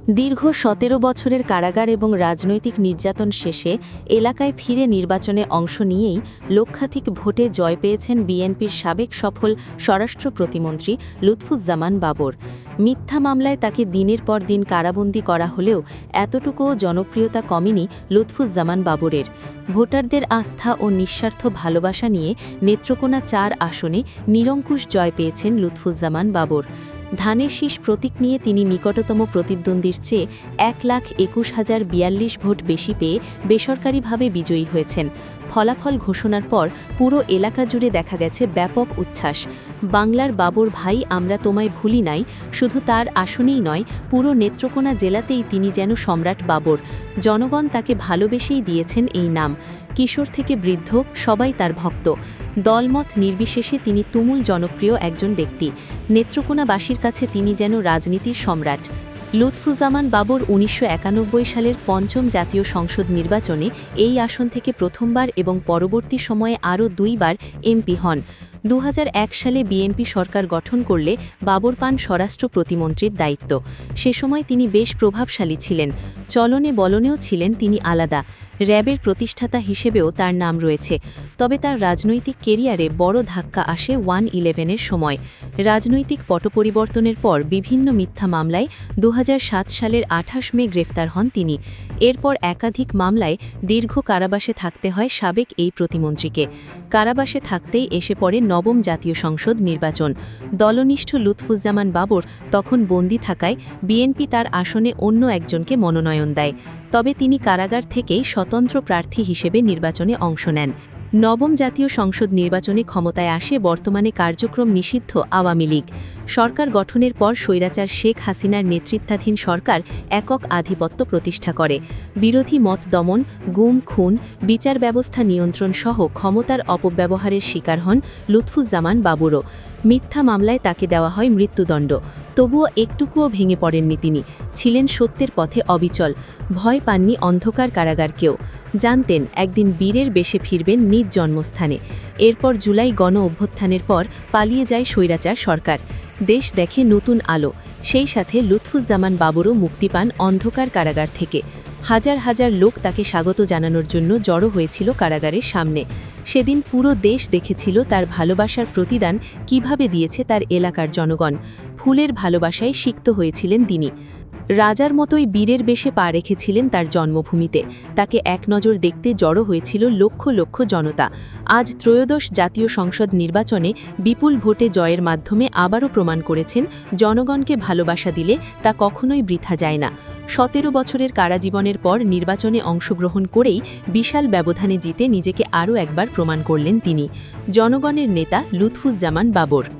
দীর্ঘ ১৭ বছরের কারাগার এবং রাজনৈতিক নির্যাতন শেষে এলাকায় ফিরে নির্বাচনে অংশ নিয়েই লক্ষাধিক ভোটে জয় পেয়েছেন বিএনপির সাবেক সফল স্বরাষ্ট্র প্রতিমন্ত্রী লুৎফুজ্জামান বাবর। মিথ্যা মামলায় তাকে দিনের পর দিন কারাবন্দী করা হলেও এতটুকুও জনপ্রিয়তা কমেনি লুৎফুজ্জামান বাবরের। ভোটারদের আস্থা ও নিঃস্বার্থ ভালোবাসা নিয়ে নেত্রকোনা ৪ আসনে নিরঙ্কুশ জয় পেয়েছেন লুৎফুজ্জামান বাবর। ধানের শীষ প্রতীক নিয়ে তিনি নিকটতম প্রতিদ্বন্দ্বীর চেয়ে ১,২১,০৪২ ভোট বেশি পেয়ে বেসরকারিভাবে বিজয়ী হয়েছেন। ফলাফল ঘোষণার পর পুরো এলাকা জুড়ে দেখা গেছে ব্যাপক উচ্ছ্বাস। বাংলার বাবর ভাই, আমরা তোমায় ভুলি নাই, শুধু তার আসনেই নয়, পুরো নেত্রকোনা জেলাতেই তিনি যেন সম্রাট বাবর। জনগণ তাকে ভালোবেসেই দিয়েছেন এই নাম। কিশোর থেকে বৃদ্ধ সবাই তার ভক্ত। দলমত নির্বিশেষে তিনি তুমুল জনপ্রিয় একজন ব্যক্তি। নেত্রকোনাবাসীর কাছে তিনি যেন রাজনীতির সম্রাট। লুৎফুজ্জামান বাবর ১৯৯১ সালের পঞ্চম জাতীয় সংসদ নির্বাচনে এই আসন থেকে প্রথমবার এবং পরবর্তী সময়ে আরও ২ বার এমপি হন। ২০০১ সালে বিএনপি সরকার গঠন করলে বাবর পান স্বরাষ্ট্র প্রতিমন্ত্রীর দায়িত্ব। সে সময় তিনি বেশ প্রভাবশালী ছিলেন, চলনে বলনেও ছিলেন তিনি আলাদা। র্যাবের প্রতিষ্ঠাতা হিসেবেও তার নাম রয়েছে। তবে তার রাজনৈতিক কেরিয়ারে বড় ধাক্কা আসে 1/11-এর সময়। রাজনৈতিক পটপরিবর্তনের পর বিভিন্ন মিথ্যা মামলায় ২০০৭ সালের ২৮ মে গ্রেফতার হন তিনি। এরপর একাধিক মামলায় দীর্ঘ কারাবাসে থাকতে হয় সাবেক এই প্রতিমন্ত্রীকে। কারাবাসে থাকতেই এসে পড়ে নবম জাতীয় সংসদ নির্বাচন। দলনিষ্ঠ লুৎফুজ্জামান বাবর তখন বন্দী থাকায় বিএনপি তার আসনে অন্য একজনকে মনোনয়ন দেয়। তবে তিনি কারাগার থেকেই স্বতন্ত্র প্রার্থী হিসেবে নির্বাচনে অংশ নেন। নবম জাতীয় সংসদ নির্বাচনে ক্ষমতায় আসে বর্তমানে কার্যক্রম নিষিদ্ধ আওয়ামী লীগ। সরকার গঠনের পর স্বৈরাচার শেখ হাসিনার নেতৃত্বাধীন সরকার একক আধিপত্য প্রতিষ্ঠা করে। বিরোধী মত দমন, গুম খুন, বিচার ব্যবস্থা নিয়ন্ত্রণ সহ ক্ষমতার অপব্যবহারের শিকার হন লুৎফুজ্জামান বাবরও। মিথ্যা মামলায় তাকে দেওয়া হয় মৃত্যুদণ্ড। তবুও একটুকুও ভেঙে পড়েননি তিনি, ছিলেন সত্যের পথে অবিচল। ভয় পাননি অন্ধকার কারাগারকেও। জানতেন একদিন বীরের বেশে ফিরবেন নিজ জন্মস্থানে। এরপর জুলাই গণ অভ্যুত্থানের পর পালিয়ে যায় স্বৈরাচার সরকার। দেশ দেখে নতুন আলো। সেই সাথে লুৎফুজ্জামান বাবরও মুক্তি পান অন্ধকার কারাগার থেকে। হাজার হাজার লোক তাকে স্বাগত জানানোর জন্য জড়ো হয়েছিল কারাগারের সামনে। সেদিন পুরো দেশ দেখেছিল তার ভালোবাসার প্রতিদান কিভাবে দিয়েছে তার এলাকার জনগণ। ফুলের ভালোবাসায় সিক্ত হয়েছিলেন তিনি। রাজার মতোই বীরের বেশে পা রেখেছিলেন তার জন্মভূমিতে। তাকে এক নজর দেখতে জড়ো হয়েছিল লক্ষ লক্ষ জনতা। আজ ত্রয়োদশ জাতীয় সংসদ নির্বাচনে বিপুল ভোটে জয়ের মাধ্যমে আবারও প্রমাণ করেছেন জনগণকে ভালোবাসা দিলে তা কখনোই বৃথা যায় না। ১৭ বছরের কারাজীবনের পর নির্বাচনে অংশগ্রহণ করেই বিশাল ব্যবধানে জিতে নিজেকে আরও একবার প্রমাণ করলেন তিনি। জনগণের নেতা লুৎফুজ্জামান বাবর।